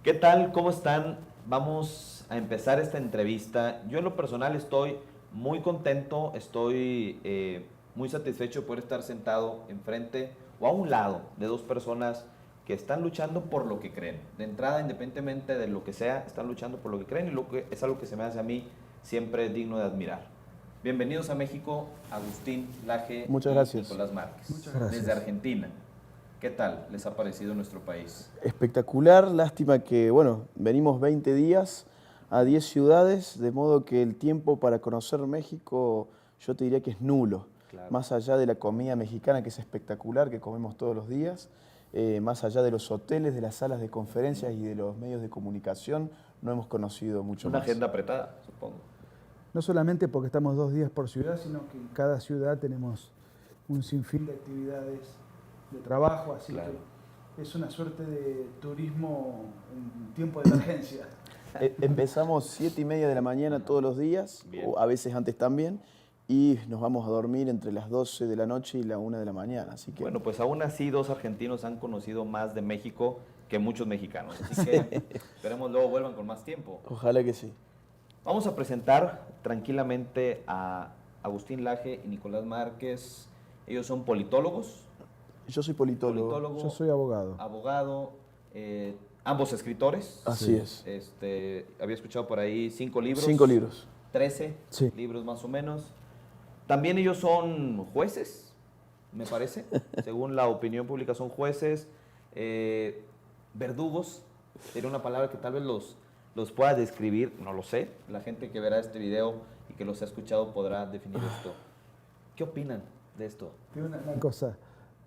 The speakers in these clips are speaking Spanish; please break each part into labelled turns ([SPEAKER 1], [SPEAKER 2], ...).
[SPEAKER 1] ¿Qué tal? ¿Cómo están? Vamos a empezar esta entrevista. Yo en lo personal estoy muy contento, estoy muy satisfecho por estar sentado enfrente o a un lado de dos personas que están luchando por lo que creen. De entrada, independientemente de lo que sea, están luchando por lo que creen y lo que es algo que se me hace a mí siempre digno de admirar. Bienvenidos a México, Agustín Laje
[SPEAKER 2] Muchas
[SPEAKER 1] y
[SPEAKER 2] gracias.
[SPEAKER 1] Nicolás Márquez,
[SPEAKER 2] Muchas gracias.
[SPEAKER 1] desde Argentina. ¿Qué tal les ha parecido nuestro país?
[SPEAKER 2] Espectacular, lástima que, bueno, venimos 20 días a 10 ciudades, de modo que el tiempo para conocer México yo te diría que es nulo.
[SPEAKER 1] Claro.
[SPEAKER 2] Más allá de la comida mexicana, que es espectacular, que comemos todos los días, más allá de los hoteles, de las salas de conferencias y de los medios de comunicación, no hemos conocido mucho
[SPEAKER 1] Una
[SPEAKER 2] más.
[SPEAKER 1] agenda apretada, supongo.
[SPEAKER 3] No solamente porque estamos 2 días por ciudad, sino que en cada ciudad tenemos un sinfín de actividades de trabajo, así
[SPEAKER 1] Claro.
[SPEAKER 3] que es una suerte de turismo en tiempo de emergencia.
[SPEAKER 2] Empezamos 7:30 de la mañana todos los días,
[SPEAKER 1] Bien.
[SPEAKER 2] o a veces antes también, y nos vamos a dormir entre las 12 de la noche y la 1 de la mañana. Así que
[SPEAKER 1] Bueno, pues aún así dos argentinos han conocido más de México que muchos mexicanos. Así que esperemos luego vuelvan con más tiempo.
[SPEAKER 2] ojalá que sí.
[SPEAKER 1] Vamos a presentar tranquilamente a Agustín Laje y Nicolás Márquez. Ellos son politólogos,
[SPEAKER 2] Yo soy politólogo.
[SPEAKER 3] Yo soy abogado.
[SPEAKER 1] abogado, ambos escritores.
[SPEAKER 2] Así es.
[SPEAKER 1] Había escuchado por ahí 5 libros.
[SPEAKER 2] 5 libros.
[SPEAKER 1] 13
[SPEAKER 3] Sí.
[SPEAKER 1] libros más o menos. También ellos son jueces, me parece. Según la opinión pública son jueces. Verdugos, sería una palabra que tal vez los pueda describir, no lo sé. La gente que verá este video y que los ha escuchado podrá definir esto. ¿Qué opinan de esto?
[SPEAKER 3] Una cosa,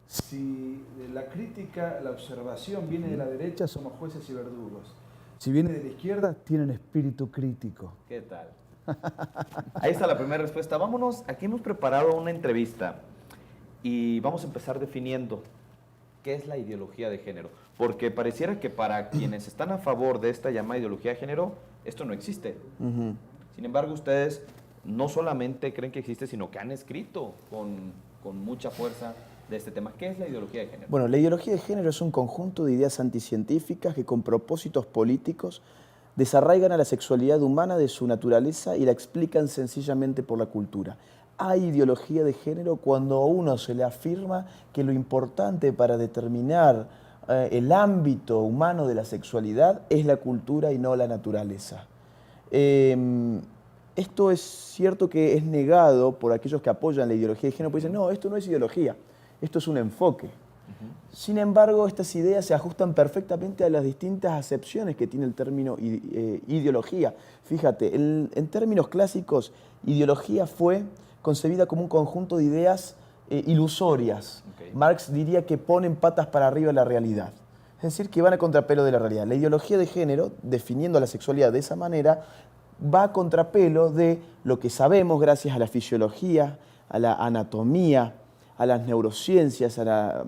[SPEAKER 3] si la crítica, la observación viene de la derecha, somos jueces y verdugos. Si viene de la izquierda, tienen espíritu crítico.
[SPEAKER 1] ¿Qué tal? Ahí está la primera respuesta. Vámonos, aquí hemos preparado una entrevista y vamos a empezar definiendo qué es la ideología de género. Porque pareciera que para quienes están a favor de esta llamada ideología de género, esto no existe. Sin embargo, ustedes no solamente creen que existe, sino que han escrito con mucha fuerza de este tema. ¿Qué es la ideología de género?
[SPEAKER 2] Bueno, la ideología de género es un conjunto de ideas anticientíficas que con propósitos políticos desarraigan a la sexualidad humana de su naturaleza y la explican sencillamente por la cultura. Hay ideología de género cuando a uno se le afirma que lo importante para determinar el ámbito humano de la sexualidad es la cultura y no la naturaleza. Esto es cierto que es negado por aquellos que apoyan la ideología de género, porque dicen, no, esto no es ideología, esto es un enfoque. Sin embargo, estas ideas se ajustan perfectamente a las distintas acepciones que tiene el término ideología. Fíjate, en términos clásicos, ideología fue concebida como un conjunto de ideas ilusorias.
[SPEAKER 1] Okay.
[SPEAKER 2] Marx diría que ponen patas para arriba la realidad. Es decir, que van a contrapelo de la realidad. La ideología de género, definiendo la sexualidad de esa manera, va a contrapelo de lo que sabemos gracias a la fisiología, a la anatomía, a las neurociencias, a la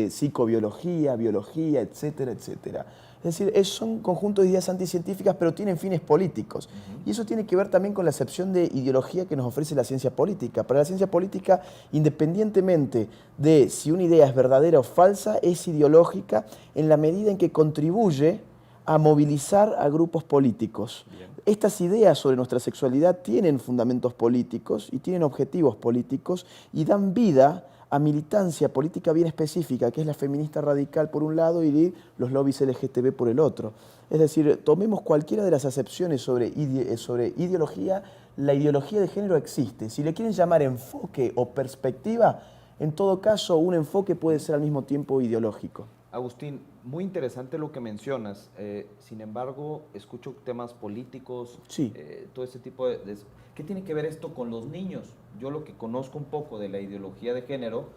[SPEAKER 2] psicobiología, biología, etcétera, etcétera. Es decir, son conjuntos de ideas anticientíficas, pero tienen fines políticos. Y eso tiene que ver también con la acepción de ideología que nos ofrece la ciencia política. Para la ciencia política, independientemente de si una idea es verdadera o falsa, es ideológica en la medida en que contribuye a movilizar a grupos políticos.
[SPEAKER 1] Bien.
[SPEAKER 2] Estas ideas sobre nuestra sexualidad tienen fundamentos políticos y tienen objetivos políticos y dan vida a militancia política bien específica, que es la feminista radical por un lado y los lobbies LGTB por el otro. Es decir, tomemos cualquiera de las acepciones sobre ideología, la ideología de género existe. Si le quieren llamar enfoque o perspectiva, en todo caso un enfoque puede ser al mismo tiempo ideológico.
[SPEAKER 1] Agustín, muy interesante lo que mencionas. Sin embargo, escucho temas políticos,
[SPEAKER 2] Sí.
[SPEAKER 1] Todo este tipo de... ¿Qué tiene que ver esto con los niños? Yo lo que conozco un poco de la ideología de género,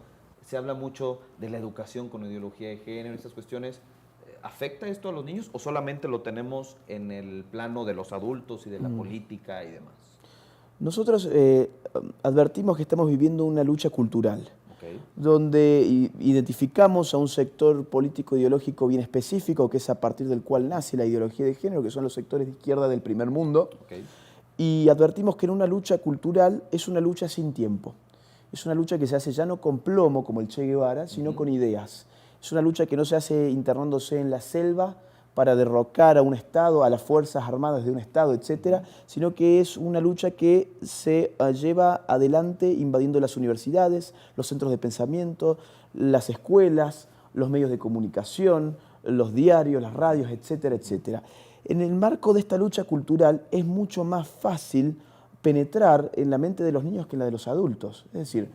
[SPEAKER 1] se habla mucho de la educación con ideología de género, estas cuestiones. ¿Afecta esto a los niños o solamente lo tenemos en el plano de los adultos y de la política y demás?
[SPEAKER 2] Nosotros advertimos que estamos viviendo una lucha cultural,
[SPEAKER 1] Okay.
[SPEAKER 2] donde identificamos a un sector político ideológico bien específico, que es a partir del cual nace la ideología de género, que son los sectores de izquierda del primer mundo,
[SPEAKER 1] Okay.
[SPEAKER 2] y advertimos que en una lucha cultural es una lucha sin tiempo. Es una lucha que se hace ya no con plomo, como el Che Guevara, sino con ideas. Es una lucha que no se hace internándose en la selva para derrocar a un Estado, a las Fuerzas Armadas de un Estado, etcétera, sino que es una lucha que se lleva adelante invadiendo las universidades, los centros de pensamiento, las escuelas, los medios de comunicación, los diarios, las radios, etcétera, etcétera. En el marco de esta lucha cultural es mucho más fácil penetrar en la mente de los niños que en la de los adultos. Es decir,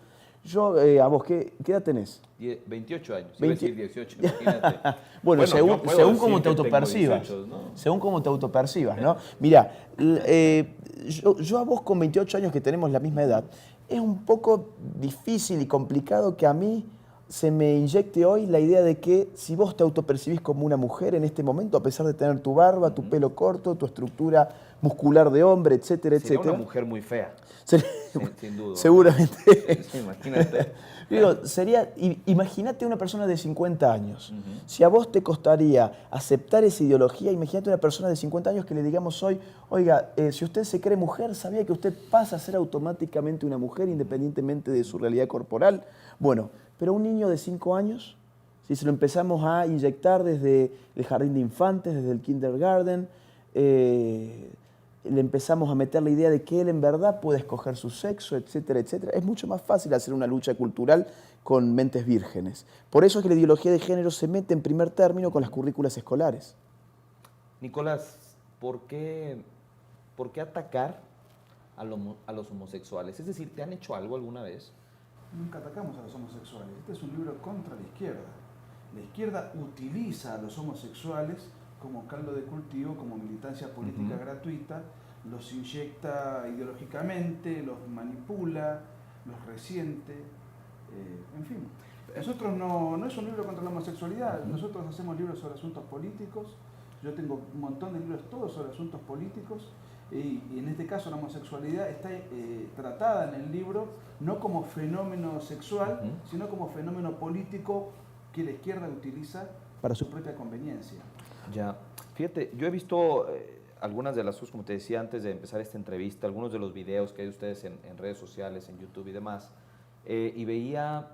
[SPEAKER 2] yo, a vos, ¿qué edad tenés?
[SPEAKER 1] 28 años, iba a decir 18, imagínate.
[SPEAKER 2] Bueno,
[SPEAKER 1] yo puedo
[SPEAKER 2] según
[SPEAKER 1] decir
[SPEAKER 2] cómo te
[SPEAKER 1] que tengo
[SPEAKER 2] autopercibas.
[SPEAKER 1] 18, ¿no?
[SPEAKER 2] Según cómo te autopercibas, ¿no? Mirá, yo a vos con 28 años que tenemos la misma edad, es un poco difícil y complicado que a mí se me inyecte hoy la idea de que si vos te autopercibís como una mujer en este momento, a pesar de tener tu barba, tu pelo corto, tu estructura muscular de hombre, etcétera,
[SPEAKER 1] Sería
[SPEAKER 2] etcétera.
[SPEAKER 1] una mujer muy fea, sin duda.
[SPEAKER 2] Seguramente.
[SPEAKER 1] Sí, imagínate.
[SPEAKER 2] Digo, imagínate una persona de 50 años. Si a vos te costaría aceptar esa ideología, imagínate una persona de 50 años que le digamos hoy, oiga, si usted se cree mujer, ¿sabía que usted pasa a ser automáticamente una mujer independientemente de su realidad corporal? Bueno, pero un niño de 5 años, si se lo empezamos a inyectar desde el jardín de infantes, desde el kindergarten, le empezamos a meter la idea de que él en verdad puede escoger su sexo, etcétera, etcétera. Es mucho más fácil hacer una lucha cultural con mentes vírgenes. Por eso es que la ideología de género se mete en primer término con las currículas escolares.
[SPEAKER 1] Nicolás, ¿por qué atacar a los homosexuales? Es decir, ¿te han hecho algo alguna vez?
[SPEAKER 3] Nunca atacamos a los homosexuales. Este es un libro contra la izquierda. La izquierda utiliza a los homosexuales como caldo de cultivo, como militancia política gratuita, los inyecta ideológicamente, los manipula, los resiente, en fin. Nosotros no es un libro contra la homosexualidad, nosotros hacemos libros sobre asuntos políticos, yo tengo un montón de libros todos sobre asuntos políticos, y en este caso la homosexualidad está tratada en el libro no como fenómeno sexual, sino como fenómeno político que la izquierda utiliza para su propia conveniencia.
[SPEAKER 1] Ya, fíjate, yo he visto algunas de las cosas, como te decía antes de empezar esta entrevista, algunos de los videos que hay de ustedes en redes sociales, en YouTube y demás, y veía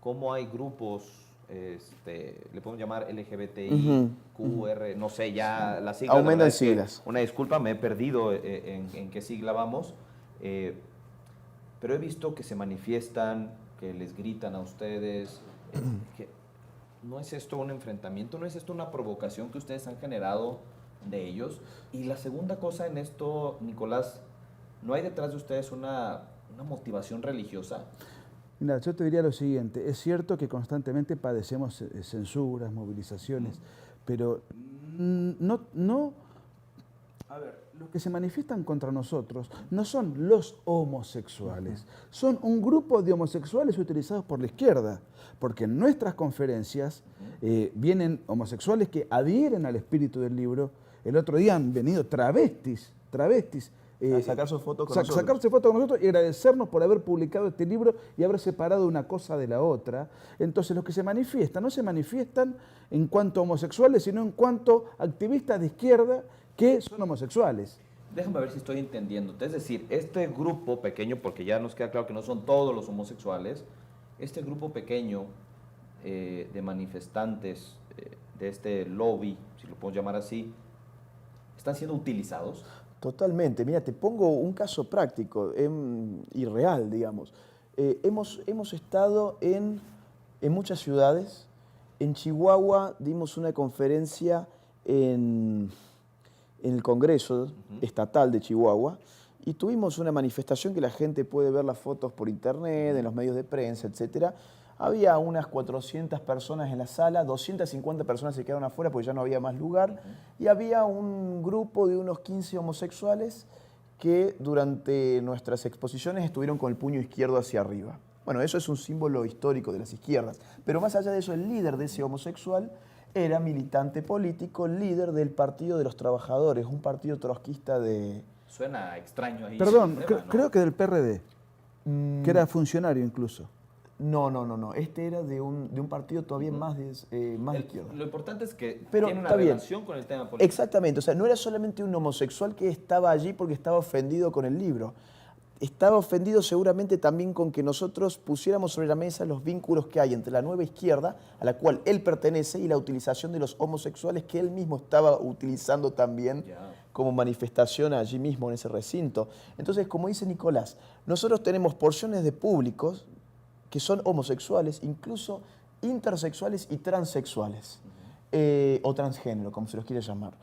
[SPEAKER 1] cómo hay grupos, le podemos llamar LGBTI, QR, no sé, ya las siglas.
[SPEAKER 2] Aumentan siglas.
[SPEAKER 1] Una disculpa, me he perdido en qué sigla vamos, pero he visto que se manifiestan, que les gritan a ustedes, que ¿no es esto un enfrentamiento? ¿No es esto una provocación que ustedes han generado de ellos? Y la segunda cosa en esto, Nicolás, ¿no hay detrás de ustedes una motivación religiosa?
[SPEAKER 3] Mira, yo te diría lo siguiente, es cierto que constantemente padecemos censuras, movilizaciones, pero a ver, los que se manifiestan contra nosotros no son los homosexuales, son un grupo de homosexuales utilizados por la izquierda, porque en nuestras conferencias vienen homosexuales que adhieren al espíritu del libro. El otro día han venido travestis,
[SPEAKER 2] a sacar su foto con nosotros.
[SPEAKER 3] sacarse fotos con nosotros y agradecernos por haber publicado este libro y haber separado una cosa de la otra. Entonces los que se manifiestan no se manifiestan en cuanto a homosexuales, sino en cuanto a activistas de izquierda que son homosexuales.
[SPEAKER 1] Déjame ver si estoy entendiéndote. Es decir, este grupo pequeño, porque ya nos queda claro que no son todos los homosexuales, este grupo pequeño de manifestantes de este lobby, si lo podemos llamar así, ¿están siendo utilizados?
[SPEAKER 2] Totalmente. Mira, te pongo un caso práctico y real, digamos. Hemos estado en muchas ciudades. En Chihuahua dimos una conferencia en el Congreso Estatal de Chihuahua y tuvimos una manifestación que la gente puede ver las fotos por internet, en los medios de prensa, etcétera. Había unas 400 personas en la sala, 250 personas se quedaron afuera porque ya no había más lugar, y había un grupo de unos 15 homosexuales que durante nuestras exposiciones estuvieron con el puño izquierdo hacia arriba. Bueno, eso es un símbolo histórico de las izquierdas, pero más allá de eso, el líder de ese homosexual era militante político, líder del Partido de los Trabajadores, un partido trotskista de...
[SPEAKER 1] Suena extraño ahí.
[SPEAKER 3] Perdón,
[SPEAKER 1] Suprema, ¿no?
[SPEAKER 3] creo que del PRD, que era funcionario incluso.
[SPEAKER 2] No. Este era de un partido todavía más de izquierda.
[SPEAKER 1] Lo importante es que
[SPEAKER 2] Pero
[SPEAKER 1] tiene una
[SPEAKER 2] está bien.
[SPEAKER 1] relación con el tema político.
[SPEAKER 2] Exactamente, o sea, no era solamente un homosexual que estaba allí porque estaba ofendido con el libro. estaba ofendido seguramente también con que nosotros pusiéramos sobre la mesa los vínculos que hay entre la nueva izquierda, a la cual él pertenece, y la utilización de los homosexuales que él mismo estaba utilizando también como manifestación allí mismo en ese recinto. Entonces, como dice Nicolás, nosotros tenemos porciones de públicos que son homosexuales, incluso intersexuales y transexuales, o transgénero, como se los quiere llamar.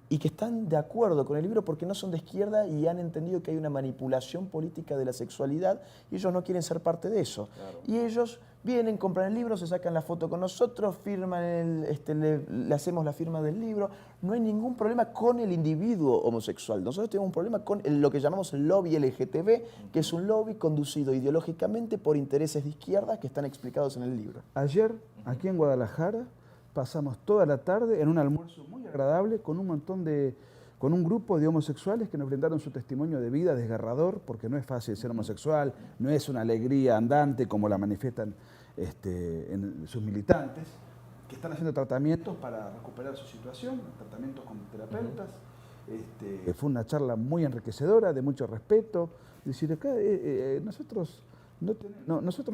[SPEAKER 2] Y que están de acuerdo con el libro porque no son de izquierda y han entendido que hay una manipulación política de la sexualidad y ellos no quieren ser parte de eso. Claro. Y ellos vienen, compran el libro, se sacan la foto con nosotros, firman le hacemos la firma del libro. No hay ningún problema con el individuo homosexual. Nosotros tenemos un problema con lo que llamamos el lobby LGTB, que es un lobby conducido ideológicamente por intereses de izquierda que están explicados en el libro.
[SPEAKER 3] Ayer, aquí en Guadalajara, pasamos toda la tarde en un almuerzo muy agradable con un grupo de homosexuales que nos brindaron su testimonio de vida desgarrador, porque no es fácil ser homosexual, no es una alegría andante como la manifiestan sus militantes, que están haciendo tratamientos para recuperar su situación, tratamientos con terapeutas. Fue una charla muy enriquecedora, de mucho respeto. Es decir, acá nosotros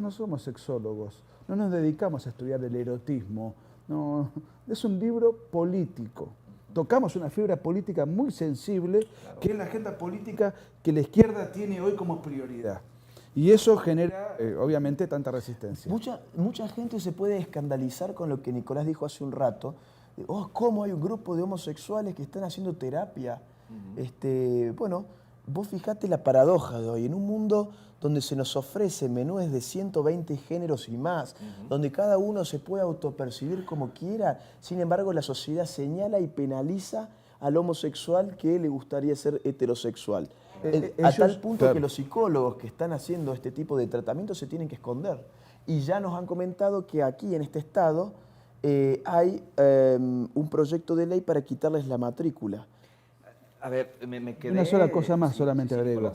[SPEAKER 3] no somos sexólogos, no nos dedicamos a estudiar el erotismo. No, es un libro político. Tocamos una fibra política muy sensible, claro, que es la agenda política que la izquierda tiene hoy como prioridad. Y eso genera, obviamente, tanta resistencia.
[SPEAKER 2] Mucha gente se puede escandalizar con lo que Nicolás dijo hace un rato. ¿Cómo hay un grupo de homosexuales que están haciendo terapia? Bueno, vos fijate la paradoja de hoy. En un mundo donde se nos ofrece menúes de 120 géneros y más, donde cada uno se puede autopercibir como quiera, sin embargo la sociedad señala y penaliza al homosexual que le gustaría ser heterosexual. A tal punto que los psicólogos que están haciendo este tipo de tratamientos se tienen que esconder. Y ya nos han comentado que aquí en este estado hay un proyecto de ley para quitarles la matrícula.
[SPEAKER 1] A ver, me quedé...
[SPEAKER 3] Una sola cosa más, solamente agrego.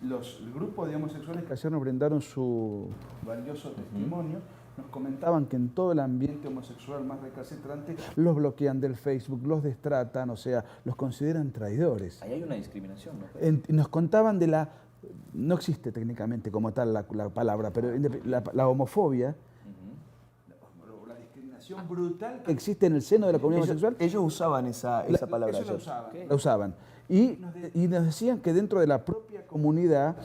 [SPEAKER 1] El
[SPEAKER 3] grupo de homosexuales que ayer nos brindaron su valioso testimonio, nos comentaban que en todo el ambiente homosexual más recalcitrante los bloquean del Facebook, los destratan, o sea, los consideran traidores.
[SPEAKER 1] Ahí hay una discriminación, ¿no?
[SPEAKER 3] Nos contaban de no existe técnicamente como tal la palabra, pero la homofobia, la discriminación brutal que existe en el seno de la comunidad homosexual.
[SPEAKER 2] Ellos usaban esa palabra.
[SPEAKER 3] Ellos la usaban. Y nos decían que dentro de la propia comunidad,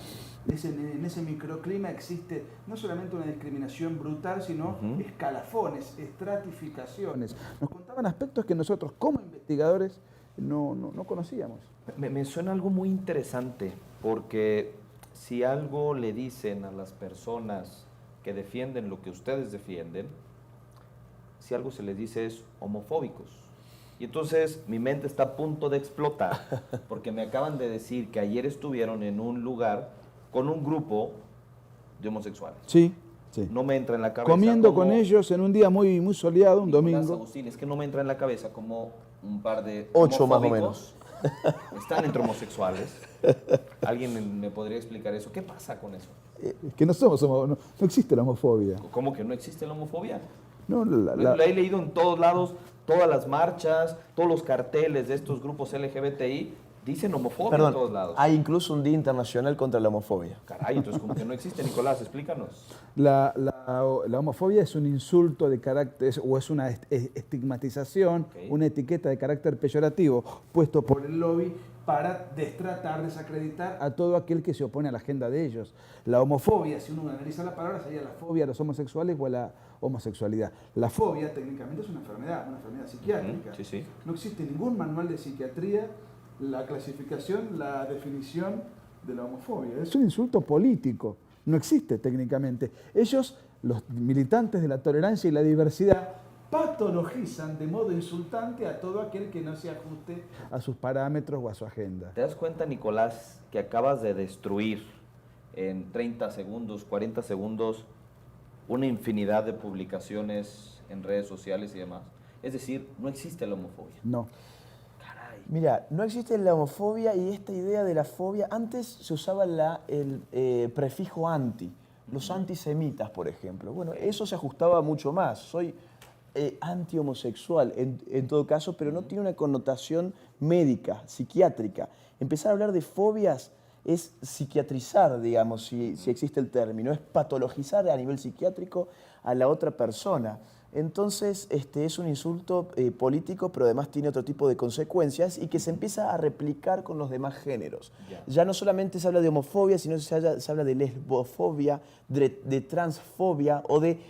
[SPEAKER 3] en ese microclima, existe no solamente una discriminación brutal, sino escalafones, estratificaciones. Nos contaban aspectos que nosotros, como investigadores, no conocíamos.
[SPEAKER 1] Me suena algo muy interesante, porque si algo le dicen a las personas que defienden lo que ustedes defienden, si algo se les dice es homofóbicos. Y entonces mi mente está a punto de explotar porque me acaban de decir que ayer estuvieron en un lugar con un grupo de homosexuales.
[SPEAKER 3] Sí.
[SPEAKER 1] No me entra en la cabeza.
[SPEAKER 3] Comiendo con ellos en un día muy, muy soleado, un domingo.
[SPEAKER 1] Agustín, es que no me entra en la cabeza como un par de
[SPEAKER 2] 8 más o menos.
[SPEAKER 1] Están entre homosexuales. ¿Alguien me podría explicar eso? ¿Qué pasa con eso?
[SPEAKER 3] Que no existe la homofobia.
[SPEAKER 1] ¿Cómo que no existe la homofobia?
[SPEAKER 3] No,
[SPEAKER 1] la he leído en todos lados, todas las marchas, todos los carteles de estos grupos LGBTI dicen homofobia en todos lados.
[SPEAKER 2] Hay incluso un Día Internacional contra la Homofobia.
[SPEAKER 1] Caray, entonces como que no existe. Nicolás, explícanos.
[SPEAKER 3] La homofobia es un insulto de carácter, o es una estigmatización, una etiqueta de carácter peyorativo puesto por el lobby para destratar, desacreditar a todo aquel que se opone a la agenda de ellos. La homofobia, si uno analiza la palabra, sería la fobia a los homosexuales o a la homosexualidad. La fobia técnicamente es una enfermedad psiquiátrica.
[SPEAKER 1] Sí.
[SPEAKER 3] No existe ningún manual de psiquiatría la clasificación, la definición de la homofobia. Es un insulto político, no existe técnicamente. Ellos, los militantes de la tolerancia y la diversidad, patologizan de modo insultante a todo aquel que no se ajuste a sus parámetros o a su agenda.
[SPEAKER 1] ¿Te das cuenta, Nicolás, que acabas de destruir en 30 segundos, 40 segundos, una infinidad de publicaciones en redes sociales y demás? Es decir, no existe la homofobia.
[SPEAKER 3] No.
[SPEAKER 1] Caray.
[SPEAKER 2] Mira, no existe la homofobia y esta idea de la fobia. Antes se usaba el prefijo anti, los antisemitas, por ejemplo. Bueno, eso se ajustaba mucho más. Soy anti-homosexual en todo caso, pero no tiene una connotación médica, psiquiátrica. Empezar a hablar de fobias es psiquiatrizar, digamos, si existe el término, es patologizar a nivel psiquiátrico a la otra persona. Entonces, es un insulto político, pero además tiene otro tipo de consecuencias y que se empieza a replicar con los demás géneros. Ya no solamente se habla de homofobia, sino se habla de lesbofobia, de transfobia o de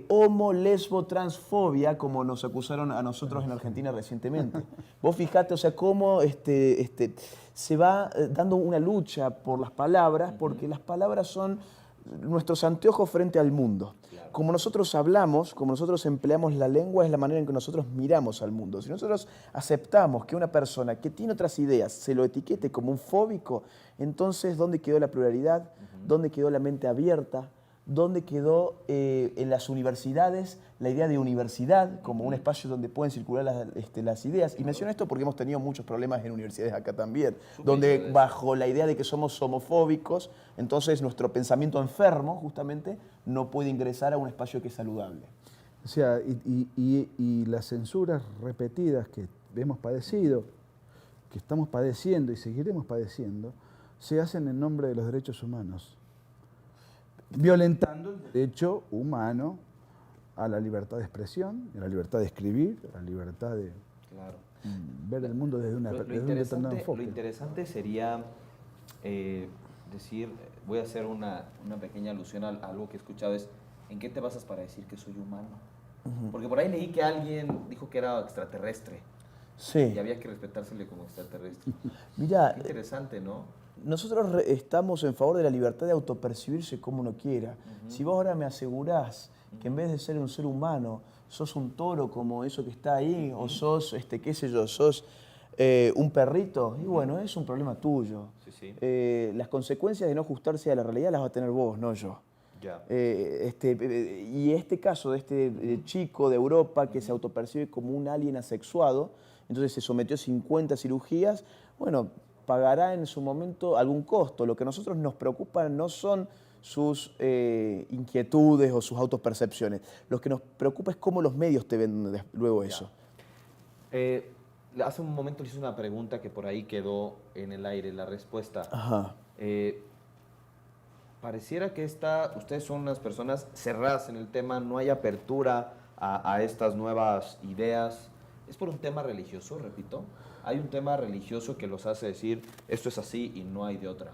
[SPEAKER 2] homo-lesbo-transfobia, como nos acusaron a nosotros en Argentina recientemente. Vos fijate, o sea, cómo se va dando una lucha por las palabras, porque las palabras son nuestros anteojos frente al mundo. Como nosotros hablamos, como nosotros empleamos la lengua, es la manera en que nosotros miramos al mundo. Si nosotros aceptamos que una persona que tiene otras ideas se lo etiquete como un fóbico, entonces, ¿dónde quedó la pluralidad? ¿Dónde quedó la mente abierta? ¿Dónde quedó en las universidades la idea de universidad como un espacio donde pueden circular las ideas? Y menciono esto porque hemos tenido muchos problemas en universidades acá también, donde bajo la idea de que somos homofóbicos, entonces nuestro pensamiento enfermo justamente no puede ingresar a un espacio que es saludable.
[SPEAKER 3] O sea, y las censuras repetidas que hemos padecido, que estamos padeciendo y seguiremos padeciendo, se hacen en nombre de los derechos humanos, violentando el derecho humano a la libertad de expresión, a la libertad de escribir, a la libertad de ver el mundo desde un determinado enfoque.
[SPEAKER 1] Lo interesante sería decir, voy a hacer una pequeña alusión a algo que he escuchado, es ¿en qué te basas para decir que soy humano? Porque por ahí leí que alguien dijo que era extraterrestre.
[SPEAKER 2] Sí.
[SPEAKER 1] Y había que respetársele como extraterrestre.
[SPEAKER 2] Mirá,
[SPEAKER 1] qué interesante, ¿no?
[SPEAKER 2] Nosotros estamos en favor de la libertad de autopercibirse como uno quiera. Si vos ahora me asegurás que en vez de ser un ser humano, sos un toro como eso que está ahí, o sos, qué sé yo, sos un perrito, y bueno, es un problema tuyo. Las consecuencias de no ajustarse a la realidad las va a tener vos, no yo. Y este caso de este chico de Europa que se autopercibe como un alien asexuado, entonces se sometió a 50 cirugías, bueno, pagará en su momento algún costo. Lo que a nosotros nos preocupa no son sus inquietudes o sus autopercepciones. Lo que nos preocupa es cómo los medios te ven luego eso.
[SPEAKER 1] Hace un momento le hice una pregunta que por ahí quedó en el aire, la respuesta.
[SPEAKER 2] Ajá.
[SPEAKER 1] Pareciera que ustedes son unas personas cerradas en el tema, no hay apertura a estas nuevas ideas. ¿Es por un tema religioso, repito? ¿Hay un tema religioso que los hace decir esto es así y no hay de otra?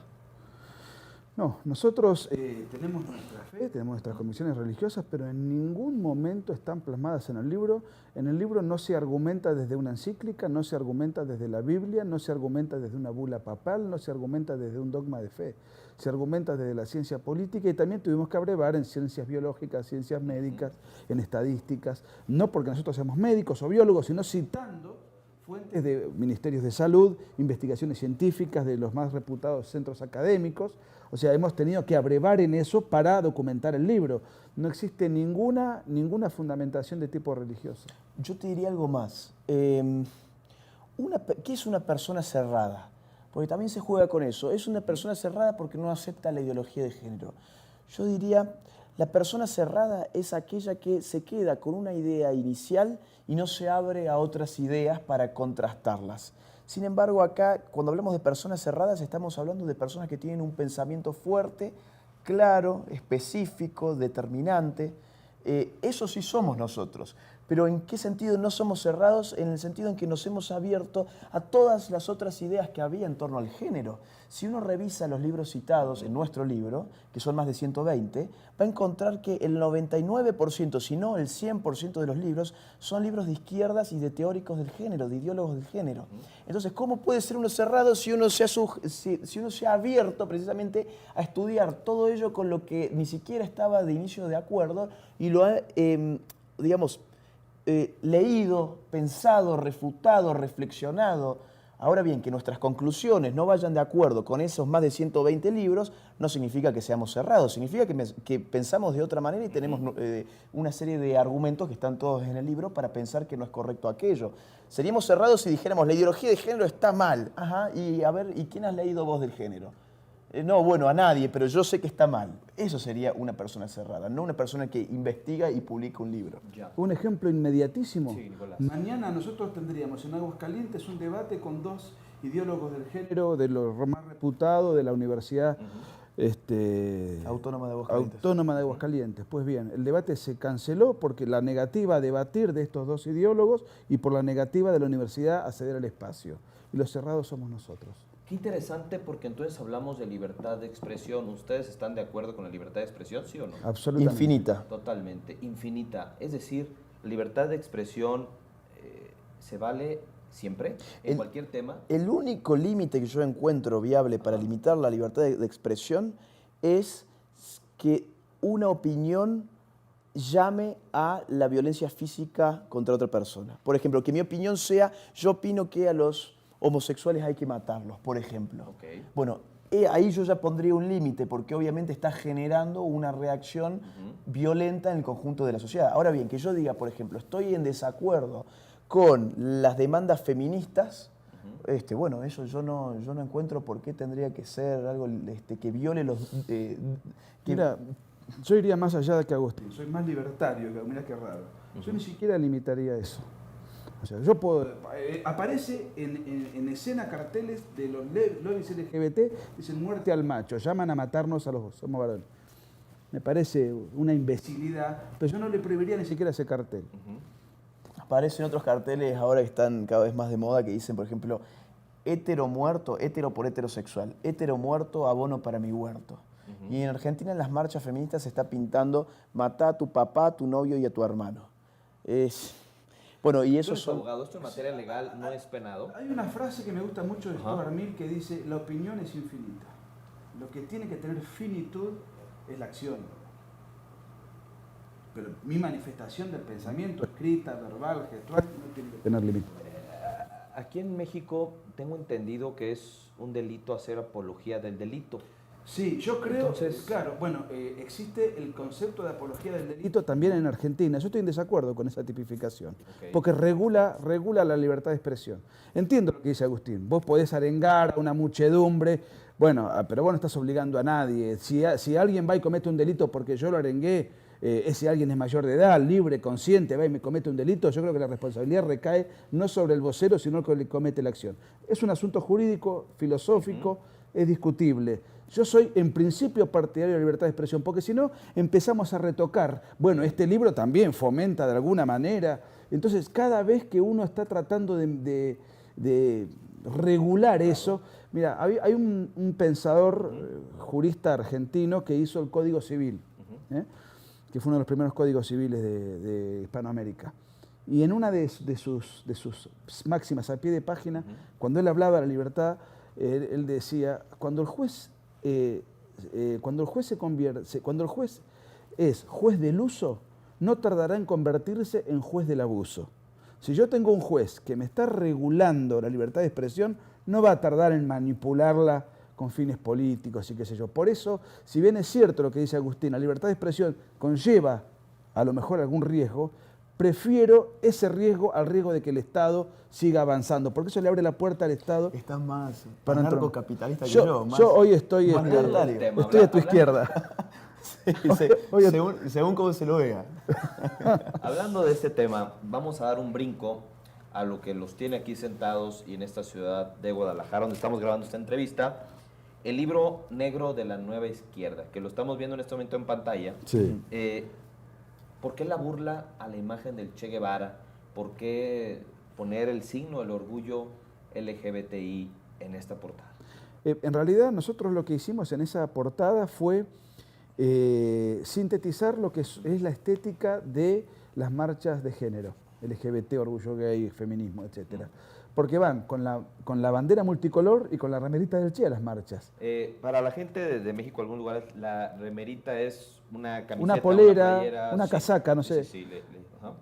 [SPEAKER 3] No, nosotros tenemos nuestra fe, tenemos nuestras convicciones religiosas, pero en ningún momento están plasmadas en el libro. En el libro no se argumenta desde una encíclica, no se argumenta desde la Biblia, no se argumenta desde una bula papal, no se argumenta desde un dogma de fe. Se argumenta desde la ciencia política y también tuvimos que abrevar en ciencias biológicas, ciencias médicas, en estadísticas, no porque nosotros seamos médicos o biólogos, sino citando fuentes de ministerios de salud, investigaciones científicas de los más reputados centros académicos. O sea, hemos tenido que abrevar en eso para documentar el libro. No existe ninguna fundamentación de tipo religioso.
[SPEAKER 2] Yo te diría algo más. ¿Qué es una persona cerrada? Porque también se juega con eso. Es una persona cerrada porque no acepta la ideología de género. Yo diría, la persona cerrada es aquella que se queda con una idea inicial y no se abre a otras ideas para contrastarlas. Sin embargo, acá, cuando hablamos de personas cerradas, estamos hablando de personas que tienen un pensamiento fuerte, claro, específico, determinante. Eso sí somos nosotros. Pero ¿en qué sentido no somos cerrados? En el sentido en que nos hemos abierto a todas las otras ideas que había en torno al género. Si uno revisa los libros citados en nuestro libro, que son más de 120, va a encontrar que el 99%, si no el 100% de los libros, son libros de izquierdas y de teóricos del género, de ideólogos del género. Entonces, ¿cómo puede ser uno cerrado si uno se ha abierto precisamente a estudiar todo ello con lo que ni siquiera estaba de inicio de acuerdo y lo ha, leído, pensado, refutado, reflexionado? Ahora bien, que nuestras conclusiones no vayan de acuerdo con esos más de 120 libros no significa que seamos cerrados, significa que pensamos de otra manera y tenemos una serie de argumentos que están todos en el libro para pensar que no es correcto aquello. Seríamos cerrados si dijéramos la ideología de género está mal. Ajá, y a ver, ¿y quién has leído vos del género? No, bueno, a nadie, pero yo sé que está mal. Eso sería una persona cerrada, no una persona que investiga y publica un libro.
[SPEAKER 1] Ya.
[SPEAKER 4] Un ejemplo inmediatísimo.
[SPEAKER 1] Sí, Nicolás.
[SPEAKER 3] Mañana nosotros tendríamos en Aguascalientes un debate con dos ideólogos del género, de los más reputados de la Universidad
[SPEAKER 2] Autónoma de Aguascalientes.
[SPEAKER 4] Autónoma de Aguascalientes. Pues bien, el debate se canceló porque la negativa a debatir de estos dos ideólogos y por la negativa de la universidad a ceder el espacio. Y los cerrados somos nosotros.
[SPEAKER 1] Qué interesante, porque entonces hablamos de libertad de expresión. ¿Ustedes están de acuerdo con la libertad de expresión, sí o no?
[SPEAKER 4] Absolutamente.
[SPEAKER 2] Infinita.
[SPEAKER 1] Totalmente, infinita. Es decir, libertad de expresión se vale siempre, en cualquier tema.
[SPEAKER 2] El único límite que yo encuentro viable para limitar la libertad de expresión es que una opinión llame a la violencia física contra otra persona. Por ejemplo, que mi opinión sea, yo opino que a los homosexuales hay que matarlos, por ejemplo.
[SPEAKER 1] Ok.
[SPEAKER 2] Bueno, ahí yo ya pondría un límite, porque obviamente está generando una reacción violenta en el conjunto de la sociedad. Ahora bien, que yo diga, por ejemplo, estoy en desacuerdo con las demandas feministas, bueno, eso yo no encuentro por qué tendría que ser algo que viole los...
[SPEAKER 4] Mira, yo iría más allá de que Agustín.
[SPEAKER 3] Soy más libertario, mirá qué raro.
[SPEAKER 4] Yo ni siquiera limitaría eso. O sea, yo puedo...
[SPEAKER 3] Aparece en escena carteles de los lobbies LGBT, dicen muerte al macho, llaman a matarnos a los somos varones. Me parece una imbecilidad, pero yo no le prohibiría ni siquiera ese cartel.
[SPEAKER 2] Aparecen otros carteles ahora que están cada vez más de moda que dicen, por ejemplo, hétero muerto, hétero por heterosexual, hétero muerto, abono para mi huerto. Y en Argentina en las marchas feministas se está pintando matá a tu papá, a tu novio y a tu hermano. Bueno, y eso
[SPEAKER 1] ¿Esto es abogado? ¿Esto en materia legal no es penado?
[SPEAKER 3] Hay una frase que me gusta mucho de Stuart Mill que dice, la opinión es infinita. Lo que tiene que tener finitud es la acción. Pero mi manifestación del pensamiento, escrita, verbal, gestual, no tiene que
[SPEAKER 4] Tener límite.
[SPEAKER 1] Aquí en México tengo entendido que es un delito hacer apología del delito.
[SPEAKER 3] Sí, yo creo,
[SPEAKER 1] Entonces,
[SPEAKER 3] claro, bueno, existe el concepto de apología del delito.
[SPEAKER 4] Delito también en Argentina. Yo estoy en desacuerdo con esa tipificación,
[SPEAKER 1] Ok.
[SPEAKER 4] porque regula la libertad de expresión. Entiendo lo que dice Agustín. Vos podés arengar a una muchedumbre, bueno, pero vos no estás obligando a nadie. Si alguien va y comete un delito porque yo lo arengué, ese alguien es mayor de edad, libre, consciente, va y me comete un delito, yo creo que la responsabilidad recae no sobre el vocero, sino el que comete la acción. Es un asunto jurídico, filosófico, es discutible. Yo soy en principio partidario de la libertad de expresión, porque si no empezamos a retocar, bueno, este libro también fomenta de alguna manera, entonces cada vez que uno está tratando de regular eso, mira, hay un pensador jurista argentino que hizo el Código Civil, que fue uno de los primeros códigos civiles de Hispanoamérica. Y en una de sus máximas a pie de página, cuando él hablaba de la libertad, él decía, cuando el juez es juez del uso, no tardará en convertirse en juez del abuso. Si yo tengo un juez que me está regulando la libertad de expresión, no va a tardar en manipularla con fines políticos y qué sé yo. Por eso, si bien es cierto lo que dice Agustín, la libertad de expresión conlleva a lo mejor algún riesgo, prefiero ese riesgo al riesgo de que el Estado siga avanzando, porque eso le abre la puerta al Estado.
[SPEAKER 2] Estás más
[SPEAKER 4] Para
[SPEAKER 2] anarcocapitalista que yo.
[SPEAKER 4] Yo hoy estoy,
[SPEAKER 2] más libertario.
[SPEAKER 4] estoy a tu izquierda.
[SPEAKER 2] Según cómo se lo vea.
[SPEAKER 1] Hablando de este tema, vamos a dar un brinco a lo que los tiene aquí sentados y en esta ciudad de Guadalajara, donde estamos grabando esta entrevista, el libro negro de la nueva izquierda, que lo estamos viendo en este momento en pantalla.
[SPEAKER 4] Sí.
[SPEAKER 1] ¿Por qué la burla a la imagen del Che Guevara? ¿Por qué poner el signo del orgullo LGBTI en esta portada?
[SPEAKER 4] En realidad nosotros lo que hicimos en esa portada fue sintetizar lo que es la estética de las marchas de género, LGBT, orgullo gay, feminismo, etc. Porque van con la bandera multicolor y con la remerita del Che a las marchas.
[SPEAKER 1] Para la gente de México, algún lugar, la remerita es una camiseta,
[SPEAKER 4] Una polera,
[SPEAKER 1] playera,
[SPEAKER 4] una
[SPEAKER 1] sí,
[SPEAKER 4] casaca, no sé.
[SPEAKER 1] Sí, ajá.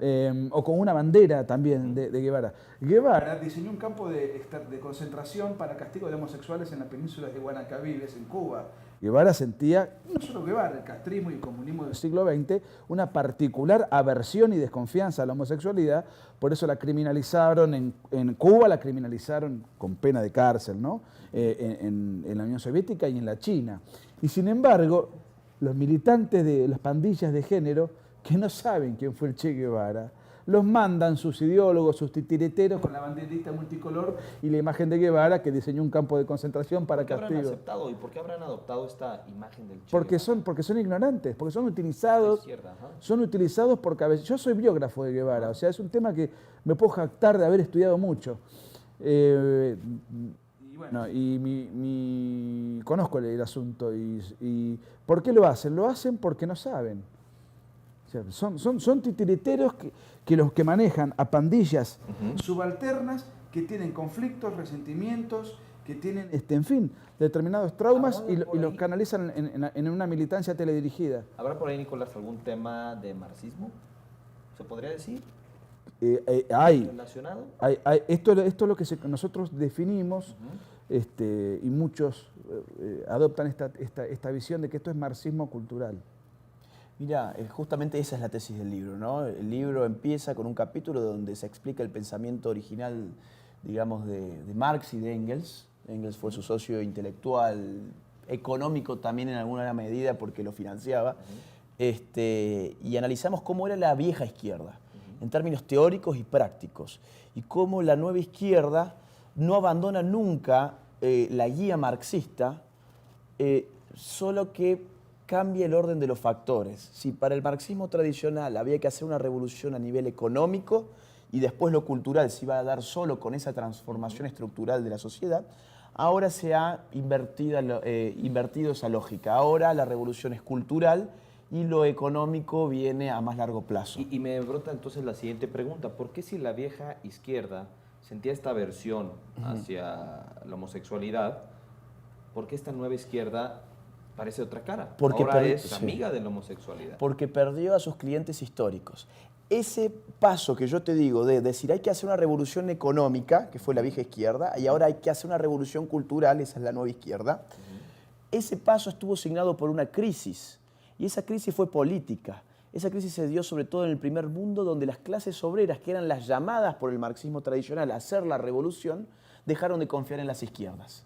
[SPEAKER 4] O con una bandera también de Guevara. Guevara
[SPEAKER 3] Diseñó un campo de concentración para castigo de homosexuales en la península de Guanacavives, en Cuba.
[SPEAKER 4] Guevara sentía, no solo Guevara, el castrismo y el comunismo del siglo XX, una particular aversión y desconfianza a la homosexualidad, por eso la criminalizaron, en Cuba la criminalizaron con pena de cárcel, ¿no? En la Unión Soviética y en la China. Y sin embargo, los militantes de las pandillas de género, que no saben quién fue el Che Guevara, los mandan sus ideólogos, sus titireteros con la banderita multicolor y la imagen de Guevara que diseñó un campo de concentración para
[SPEAKER 1] ¿Por qué habrán
[SPEAKER 4] castigo.
[SPEAKER 1] aceptado y por qué habrán adoptado esta imagen del Che
[SPEAKER 4] Porque
[SPEAKER 1] Guevara?
[SPEAKER 4] son ignorantes, porque son utilizados,
[SPEAKER 1] Izquierda, ajá.
[SPEAKER 4] son utilizados por cabeza. Yo soy biógrafo de Guevara, o sea, es un tema que me puedo jactar de haber estudiado mucho. Y bueno, conozco el asunto. Y ¿por qué lo hacen? Lo hacen porque no saben. O sea, son titiriteros que los que manejan a pandillas subalternas que tienen conflictos, resentimientos, que tienen, en fin, determinados traumas
[SPEAKER 1] Hablando por
[SPEAKER 4] y los
[SPEAKER 1] ahí.
[SPEAKER 4] canalizan en una militancia teledirigida.
[SPEAKER 1] ¿Habrá por ahí, Nicolás, algún tema de marxismo? ¿Se podría decir?
[SPEAKER 4] Hay,
[SPEAKER 1] ¿Relacionado?
[SPEAKER 4] esto es lo que nosotros definimos, y muchos adoptan esta visión de que esto es marxismo cultural.
[SPEAKER 2] Mira, justamente esa es la tesis del libro, ¿no? El libro empieza con un capítulo donde se explica el pensamiento original, digamos, de Marx y de Engels. Engels fue su socio intelectual, económico también en alguna medida porque lo financiaba. Y analizamos cómo era la vieja izquierda, en términos teóricos y prácticos, y cómo la nueva izquierda no abandona nunca la guía marxista, solo que cambia el orden de los factores. Si para el marxismo tradicional había que hacer una revolución a nivel económico y después lo cultural se iba a dar solo con esa transformación estructural de la sociedad, ahora se ha invertido esa lógica. Ahora la revolución es cultural y lo económico viene a más largo plazo.
[SPEAKER 1] Y me brota entonces la siguiente pregunta. ¿Por qué si la vieja izquierda sentía esta aversión hacia la homosexualidad, por qué esta nueva izquierda parece otra cara?
[SPEAKER 2] Porque
[SPEAKER 1] ahora es
[SPEAKER 2] sí.
[SPEAKER 1] amiga de la homosexualidad.
[SPEAKER 2] Porque perdió a sus clientes históricos. Ese paso que yo te digo de decir hay que hacer una revolución económica, que fue la vieja izquierda, y ahora hay que hacer una revolución cultural, esa es la nueva izquierda, ese paso estuvo signado por una crisis, y esa crisis fue política. Esa crisis se dio sobre todo en el primer mundo, donde las clases obreras, que eran las llamadas por el marxismo tradicional a hacer la revolución, dejaron de confiar en las izquierdas.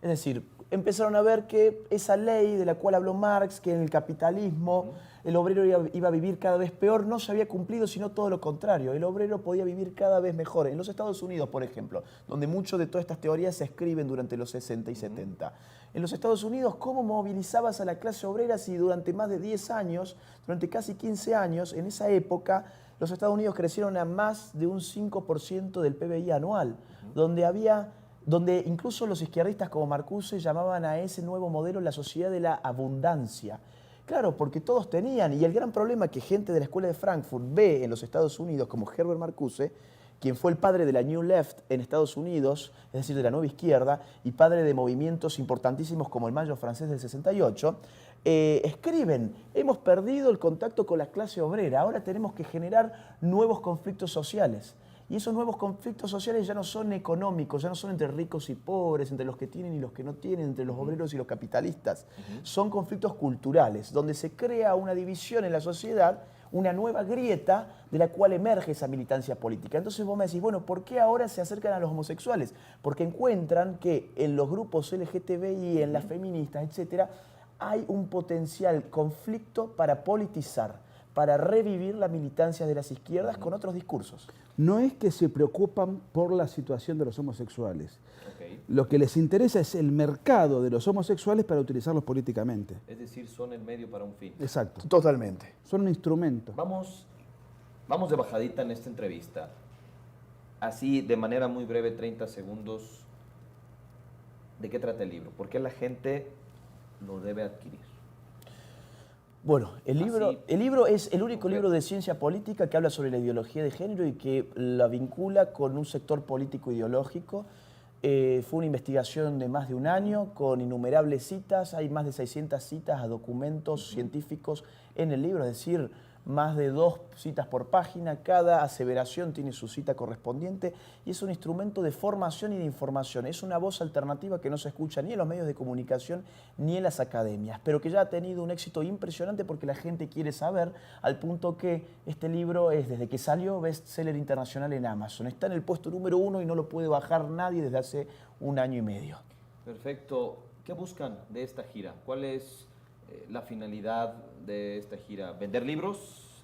[SPEAKER 2] Es decir, empezaron a ver que esa ley de la cual habló Marx, que en el capitalismo el obrero iba a vivir cada vez peor, no se había cumplido, sino todo lo contrario. El obrero podía vivir cada vez mejor. En los Estados Unidos, por ejemplo, donde muchas de todas estas teorías se escriben durante los 60 y 70. En los Estados Unidos, ¿cómo movilizabas a la clase obrera si durante más de 10 años, durante casi 15 años, en esa época, los Estados Unidos crecieron a más de un 5% del PBI anual, donde incluso los izquierdistas como Marcuse llamaban a ese nuevo modelo la sociedad de la abundancia? Claro, porque todos tenían, y el gran problema que gente de la Escuela de Frankfurt ve en los Estados Unidos, como Herbert Marcuse, quien fue el padre de la New Left en Estados Unidos, es decir, de la nueva izquierda, y padre de movimientos importantísimos como el Mayo francés del 68, escriben, hemos perdido el contacto con la clase obrera, ahora tenemos que generar nuevos conflictos sociales. Y esos nuevos conflictos sociales ya no son económicos, ya no son entre ricos y pobres, entre los que tienen y los que no tienen, entre los obreros y los capitalistas. Son conflictos culturales, donde se crea una división en la sociedad, una nueva grieta de la cual emerge esa militancia política. Entonces vos me decís, bueno, ¿por qué ahora se acercan a los homosexuales? Porque encuentran que en los grupos LGTBI, en las feministas, etcétera, hay un potencial conflicto para politizar, para revivir la militancia de las izquierdas con otros discursos.
[SPEAKER 4] No es que se preocupan por la situación de los homosexuales.
[SPEAKER 1] Okay.
[SPEAKER 4] Lo que les interesa es el mercado de los homosexuales para utilizarlos políticamente.
[SPEAKER 1] Es decir, son el medio para un fin.
[SPEAKER 4] Exacto.
[SPEAKER 2] Totalmente.
[SPEAKER 4] Son un instrumento.
[SPEAKER 1] Vamos de bajadita en esta entrevista. Así, de manera muy breve, 30 segundos, ¿de qué trata el libro? ¿Por qué la gente lo debe adquirir?
[SPEAKER 2] Bueno, el libro es el único
[SPEAKER 1] concreto.
[SPEAKER 2] libro de ciencia política que habla sobre la ideología de género y que la vincula con un sector político ideológico. Fue una investigación de más de un año con innumerables citas, hay más de 600 citas a documentos científicos en el libro, es decir, más de 2 citas por página, cada aseveración tiene su cita correspondiente y es un instrumento de formación y de información. Es una voz alternativa que no se escucha ni en los medios de comunicación ni en las academias, pero que ya ha tenido un éxito impresionante porque la gente quiere saber, al punto que este libro es, desde que salió, bestseller internacional en Amazon. Está en el puesto número 1 y no lo puede bajar nadie desde hace 1 año y medio.
[SPEAKER 1] Perfecto. ¿Qué buscan de esta gira? ¿Cuál es la finalidad de esta gira? ¿Vender libros?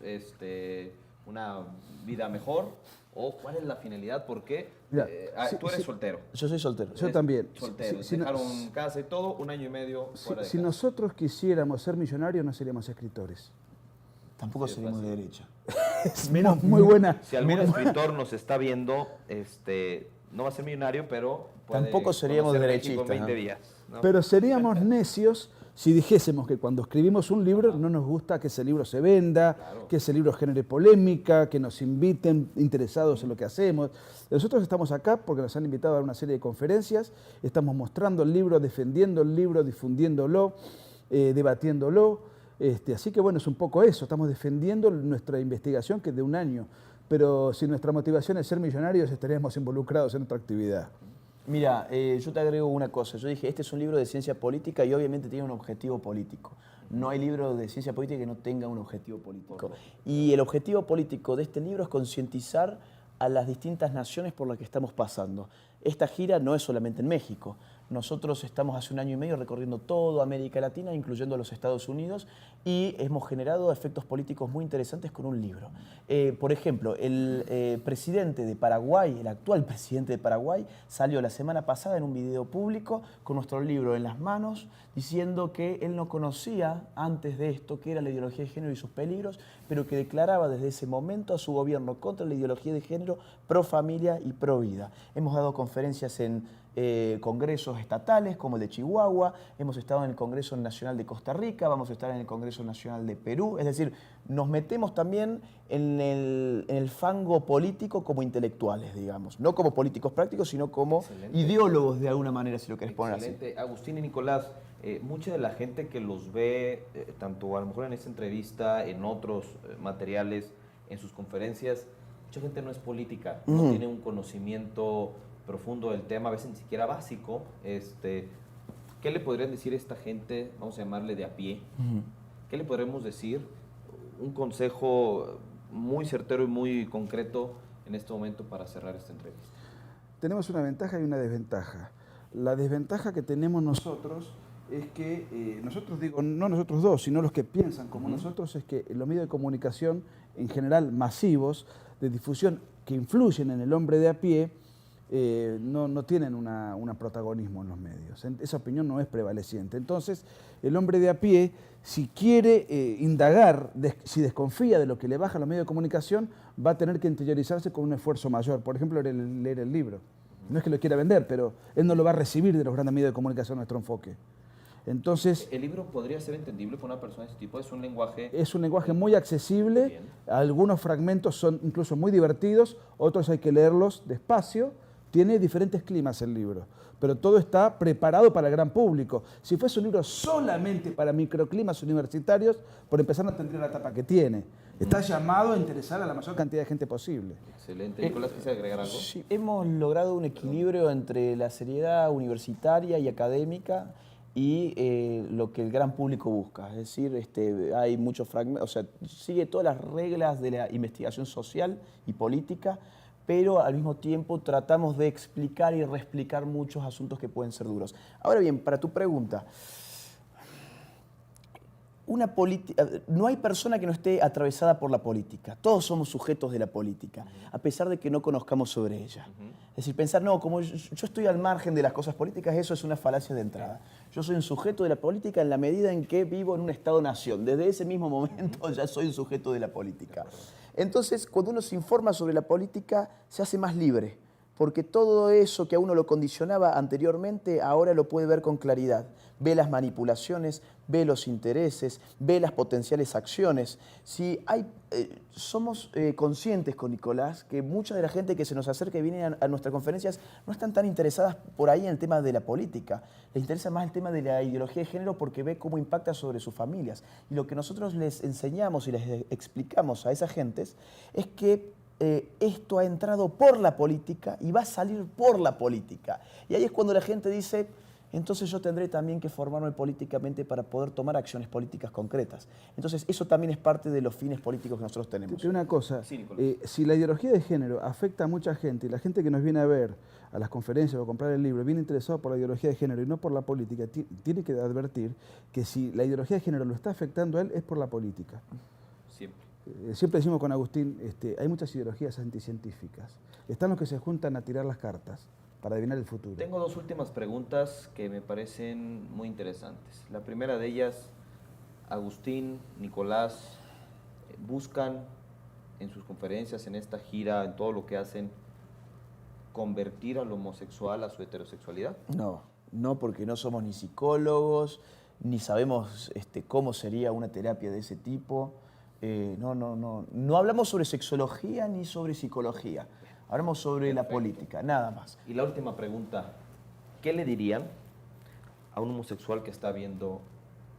[SPEAKER 1] ¿Una vida mejor? ¿O cuál es la finalidad? ¿Por qué?
[SPEAKER 4] Mira,
[SPEAKER 1] Tú eres soltero.
[SPEAKER 2] Yo soy soltero.
[SPEAKER 4] Yo también.
[SPEAKER 1] Soltero.
[SPEAKER 4] Si no-
[SPEAKER 1] Dejaron casa y todo, 1 año y medio fuera de
[SPEAKER 4] Si
[SPEAKER 1] casa.
[SPEAKER 4] nosotros quisiéramos ser millonarios, no seríamos escritores.
[SPEAKER 2] Tampoco
[SPEAKER 1] Sí, es
[SPEAKER 2] seríamos de
[SPEAKER 1] fácil.
[SPEAKER 2] derecha.
[SPEAKER 4] Es muy buena.
[SPEAKER 1] Si algún escritor nos está viendo, no va a ser millonario, pero puede
[SPEAKER 2] Tampoco seríamos
[SPEAKER 1] conocer México en
[SPEAKER 2] derechistas,
[SPEAKER 1] 20
[SPEAKER 2] ¿no?
[SPEAKER 1] días. ¿no?
[SPEAKER 4] Pero seríamos necios si dijésemos que cuando escribimos un libro no nos gusta que ese libro se venda,
[SPEAKER 1] Claro.
[SPEAKER 4] que ese libro genere polémica, que nos inviten interesados en lo que hacemos. Nosotros estamos acá porque nos han invitado a una serie de conferencias, estamos mostrando el libro, defendiendo el libro, difundiéndolo, debatiéndolo. Así que bueno, es un poco eso, estamos defendiendo nuestra investigación que es de 1 año, pero si nuestra motivación es ser millonarios estaríamos involucrados en otra actividad.
[SPEAKER 2] Mira, yo te agrego una cosa. Yo dije, este es un libro de ciencia política y obviamente tiene un objetivo político. No hay libro de ciencia política que no tenga un objetivo político. Y el objetivo político de este libro es concientizar a las distintas naciones por las que estamos pasando. Esta gira no es solamente en México. Nosotros estamos hace 1 año y medio recorriendo toda América Latina, incluyendo los Estados Unidos, y hemos generado efectos políticos muy interesantes con un libro. Por ejemplo, el presidente de Paraguay, el actual presidente de Paraguay, salió la semana pasada en un video público con nuestro libro en las manos, diciendo que él no conocía antes de esto qué era la ideología de género y sus peligros, pero que declaraba desde ese momento a su gobierno contra la ideología de género, pro familia y pro vida. Hemos dado conferencias en congresos estatales como el de Chihuahua, hemos estado en el Congreso Nacional de Costa Rica, vamos a estar en el Congreso Nacional de Perú, es decir, nos metemos también en el fango político como intelectuales, digamos, no como políticos prácticos, sino como
[SPEAKER 1] Excelente.
[SPEAKER 2] ideólogos de alguna manera, si lo querés poner así.
[SPEAKER 1] Excelente. Agustín y Nicolás, mucha de la gente que los ve, tanto a lo mejor en esta entrevista, en otros materiales, en sus conferencias, mucha gente no es política, no tiene un conocimiento profundo del tema, a veces ni siquiera básico. ¿Qué le podrían decir a esta gente, vamos a llamarle de a pie? ¿Qué le podremos decir? Un consejo muy certero y muy concreto en este momento para cerrar esta entrevista.
[SPEAKER 4] Tenemos una ventaja y una desventaja. La desventaja que tenemos nosotros es que, nosotros digo, no nosotros dos, sino los que piensan como nosotros, es que los medios de comunicación, en general masivos, de difusión, que influyen en el hombre de a pie, no tienen un protagonismo en los medios. Esa opinión no es prevaleciente. Entonces, el hombre de a pie, si quiere indagar, si desconfía de lo que le baja a los medios de comunicación, va a tener que interiorizarse con un esfuerzo mayor. Por ejemplo, leer el libro. No es que lo quiera vender, pero él no lo va a recibir de los grandes medios de comunicación, nuestro enfoque. Entonces,
[SPEAKER 1] ¿El libro podría ser entendible para una persona de este tipo? ¿Es un lenguaje?
[SPEAKER 4] es un lenguaje muy accesible,
[SPEAKER 1] Bien.
[SPEAKER 4] algunos fragmentos son incluso muy divertidos, otros hay que leerlos despacio, tiene diferentes climas el libro, pero todo está preparado para el gran público. Si fuese un libro solamente para microclimas universitarios, por empezar no tendría la tapa que tiene. Está llamado a interesar a la mayor cantidad de gente posible.
[SPEAKER 1] Excelente. Nicolás, ¿quieres agregar algo?
[SPEAKER 2] Sí, hemos logrado un equilibrio entre la seriedad universitaria y académica y lo que el gran público busca. Es decir, hay muchos fragmentos, o sea, sigue todas las reglas de la investigación social y política, pero al mismo tiempo tratamos de explicar y reexplicar muchos asuntos que pueden ser duros. Ahora bien, para tu pregunta, no hay persona que no esté atravesada por la política. Todos somos sujetos de la política, a pesar de que no conozcamos sobre ella. Es decir, pensar, no, como yo estoy al margen de las cosas políticas, eso es una falacia de entrada. Yo soy un sujeto de la política en la medida en que vivo en un Estado-nación. Desde ese mismo momento ya soy un sujeto de la política. Entonces, cuando uno se informa sobre la política, se hace más libre. porque todo eso que a uno lo condicionaba anteriormente, ahora lo puede ver con claridad. Ve las manipulaciones, ve los intereses, ve las potenciales acciones. Si hay, somos conscientes con Nicolás que mucha de la gente que se nos acerca y viene a nuestras conferencias no están tan interesadas por ahí en el tema de la política. Les interesa más el tema de la ideología de género porque ve cómo impacta sobre sus familias. Y lo que nosotros les enseñamos y les explicamos a esas gentes es que esto ha entrado por la política y va a salir por la política. Y ahí es cuando la gente dice, entonces yo tendré también que formarme políticamente para poder tomar acciones políticas concretas. Entonces eso también es parte de los fines políticos que nosotros tenemos.
[SPEAKER 4] Una cosa,
[SPEAKER 1] Sí, Nicolás.
[SPEAKER 4] si la ideología de género afecta a mucha gente y la gente que nos viene a ver a las conferencias o a comprar el libro viene interesado por la ideología de género y no por la política, tiene que advertir que si la ideología de género lo está afectando a él es por la política.
[SPEAKER 1] Siempre.
[SPEAKER 4] Siempre decimos con Agustín, hay muchas ideologías anticientíficas. Están los que se juntan a tirar las cartas para adivinar el futuro.
[SPEAKER 1] Tengo dos últimas preguntas que me parecen muy interesantes. La primera de ellas, Agustín, Nicolás, buscan en sus conferencias, en esta gira, en todo lo que hacen, convertir al homosexual a su heterosexualidad.
[SPEAKER 2] No, no porque no somos ni psicólogos, ni sabemos cómo sería una terapia de ese tipo. No hablamos sobre sexología ni sobre psicología. Hablamos sobre la política, nada más.
[SPEAKER 1] Y la última pregunta, ¿qué le dirían a un homosexual que está viendo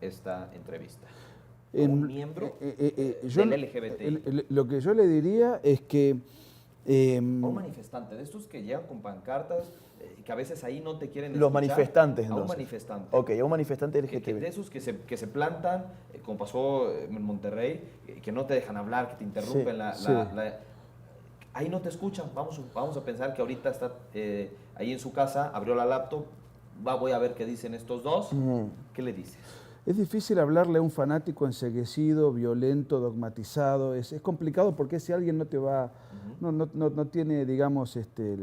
[SPEAKER 1] esta entrevista? ¿A un miembro del LGBTI?
[SPEAKER 4] Lo que yo le diría es que...
[SPEAKER 1] A un manifestante, de estos que llegan con pancartas, que a veces ahí no te quieren
[SPEAKER 2] Los
[SPEAKER 1] escuchar.
[SPEAKER 2] manifestantes,
[SPEAKER 1] A un
[SPEAKER 2] entonces.
[SPEAKER 1] manifestante.
[SPEAKER 2] Ok, a un manifestante
[SPEAKER 1] De
[SPEAKER 2] LGTB.
[SPEAKER 1] esos que se plantan, como pasó en Monterrey, que no te dejan hablar, que te interrumpen
[SPEAKER 4] Sí.
[SPEAKER 1] ahí no te escuchan. Vamos a pensar que ahorita está ahí en su casa, abrió la laptop, voy a ver qué dicen estos dos. ¿Qué le dices?
[SPEAKER 4] Es difícil hablarle a un fanático enceguecido, violento, dogmatizado. Es complicado porque si alguien no te va, no tiene, digamos,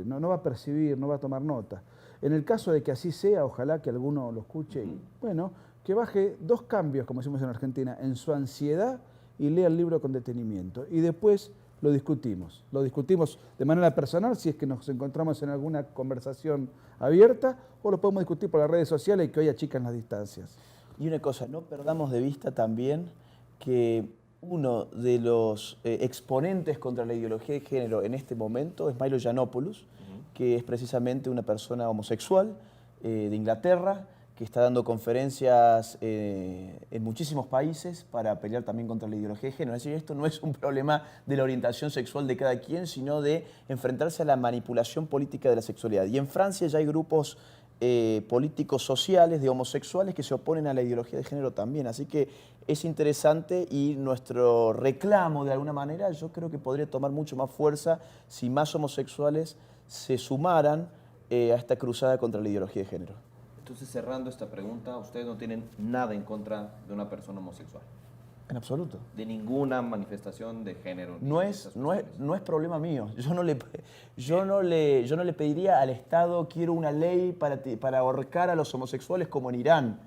[SPEAKER 4] no va a percibir, no va a tomar nota. En el caso de que así sea, ojalá que alguno lo escuche, y, bueno, que baje 2 cambios, como decimos en Argentina, en su ansiedad y lea el libro con detenimiento. Y después lo discutimos. Lo discutimos de manera personal, si es que nos encontramos en alguna conversación abierta, o lo podemos discutir por las redes sociales y que hoy achican las distancias.
[SPEAKER 2] Y una cosa, no perdamos de vista también que uno de los exponentes contra la ideología de género en este momento es Milo Yiannopoulos, que es precisamente una persona homosexual de Inglaterra, que está dando conferencias en muchísimos países para pelear también contra la ideología de género. Es decir, esto no es un problema de la orientación sexual de cada quien, sino de enfrentarse a la manipulación política de la sexualidad. Y en Francia ya hay grupos políticos sociales de homosexuales que se oponen a la ideología de género también. Así que es interesante y nuestro reclamo de alguna manera yo creo que podría tomar mucho más fuerza si más homosexuales se sumaran a esta cruzada contra la ideología de género.
[SPEAKER 1] Entonces, cerrando esta pregunta, ustedes no tienen nada en contra de una persona homosexual.
[SPEAKER 2] En absoluto.
[SPEAKER 1] De ninguna manifestación de género.
[SPEAKER 2] No es problema mío. Yo no le pediría al Estado, quiero una ley para ahorcar a los homosexuales como en Irán.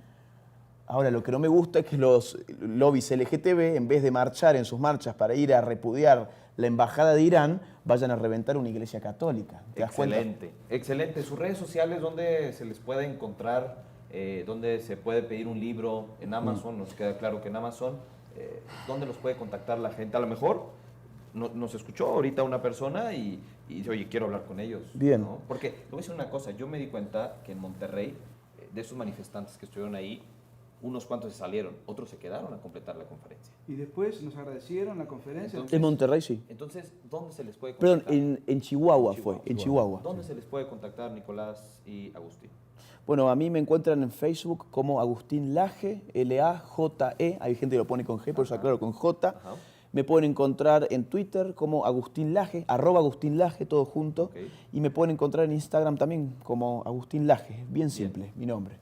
[SPEAKER 2] Ahora, lo que no me gusta es que los lobbies LGTB, en vez de marchar en sus marchas para ir a repudiar la embajada de Irán, vayan a reventar una iglesia católica. ¿Te das cuenta?
[SPEAKER 1] Excelente, excelente. Sus redes sociales, ¿dónde se les puede encontrar? ¿Dónde se puede pedir un libro? En Amazon, nos queda claro que en Amazon. ¿Dónde los puede contactar la gente? A lo mejor nos escuchó ahorita una persona y dice, oye, quiero hablar con ellos.
[SPEAKER 2] Bien.
[SPEAKER 1] ¿No? Porque te voy a decir una cosa, yo me di cuenta que en Monterrey, de esos manifestantes que estuvieron ahí, unos cuantos se salieron, otros se quedaron a completar la conferencia.
[SPEAKER 3] Y después nos agradecieron la conferencia.
[SPEAKER 1] Entonces,
[SPEAKER 2] En Monterrey sí.
[SPEAKER 1] Entonces, ¿dónde se les puede
[SPEAKER 2] Perdón,
[SPEAKER 1] contactar?
[SPEAKER 2] en Chihuahua fue, en Chihuahua.
[SPEAKER 1] ¿Dónde se les puede contactar Nicolás y Agustín?
[SPEAKER 2] Bueno, a mí me encuentran en Facebook como Agustín Laje, L-A-J-E, hay gente que lo pone con G, por eso aclaro con J.
[SPEAKER 1] Ajá.
[SPEAKER 2] Me pueden encontrar en Twitter como Agustín Laje, @Agustín Laje, todo junto.
[SPEAKER 1] Ok.
[SPEAKER 2] Y me pueden encontrar en Instagram también como Agustín Laje, bien simple, mi nombre.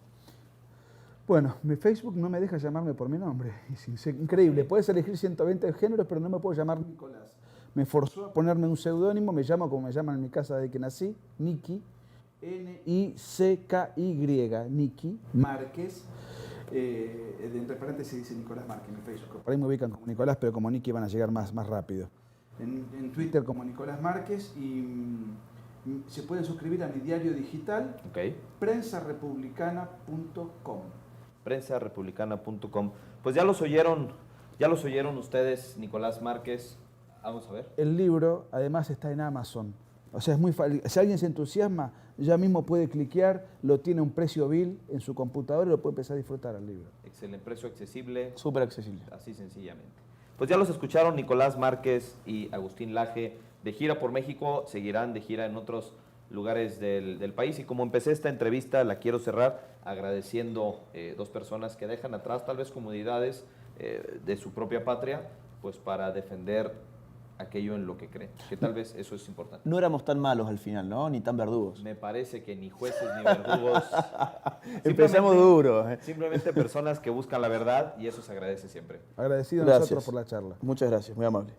[SPEAKER 4] Bueno, mi Facebook no me deja llamarme por mi nombre. Es increíble. Puedes elegir 120 géneros, pero no me puedo llamar Nicolás. Me forzó a ponerme un seudónimo, me llamo como me llaman en mi casa desde que nací, Nicky, N-I-C-K-Y, Nicky Márquez. Entre paréntesis dice Nicolás Márquez en Facebook. Por ahí me ubican como Nicolás, pero como Nicky van a llegar más rápido. En Twitter como Nicolás Márquez y
[SPEAKER 3] Se pueden suscribir a mi diario digital,
[SPEAKER 1] Ok.
[SPEAKER 3] prensarepublicana.com.
[SPEAKER 1] Prensarepublicana.com. Pues ya los oyeron ustedes, Nicolás Márquez. Vamos a ver.
[SPEAKER 4] El libro, además, está en Amazon. O sea, es muy fácil. Si alguien se entusiasma, ya mismo puede cliquear, lo tiene a un precio vil en su computadora y lo puede empezar a disfrutar al libro.
[SPEAKER 1] Excelente, precio accesible,
[SPEAKER 2] Súper accesible.
[SPEAKER 1] así sencillamente. Pues ya los escucharon, Nicolás Márquez y Agustín Laje, de gira por México, seguirán de gira en otros lugares del país. Y como empecé esta entrevista, la quiero cerrar agradeciendo dos personas que dejan atrás tal vez comodidades de su propia patria, pues para defender aquello en lo que creen, que tal vez eso es importante.
[SPEAKER 2] No éramos tan malos al final, ¿no? Ni tan verdugos.
[SPEAKER 1] Me parece que ni jueces ni verdugos.
[SPEAKER 2] Empezamos
[SPEAKER 1] Simplemente-
[SPEAKER 2] duro.
[SPEAKER 1] Simplemente personas que buscan la verdad y eso se agradece siempre.
[SPEAKER 4] Agradecido a
[SPEAKER 2] Gracias.
[SPEAKER 4] nosotros por la charla.
[SPEAKER 2] Muchas gracias, muy amable.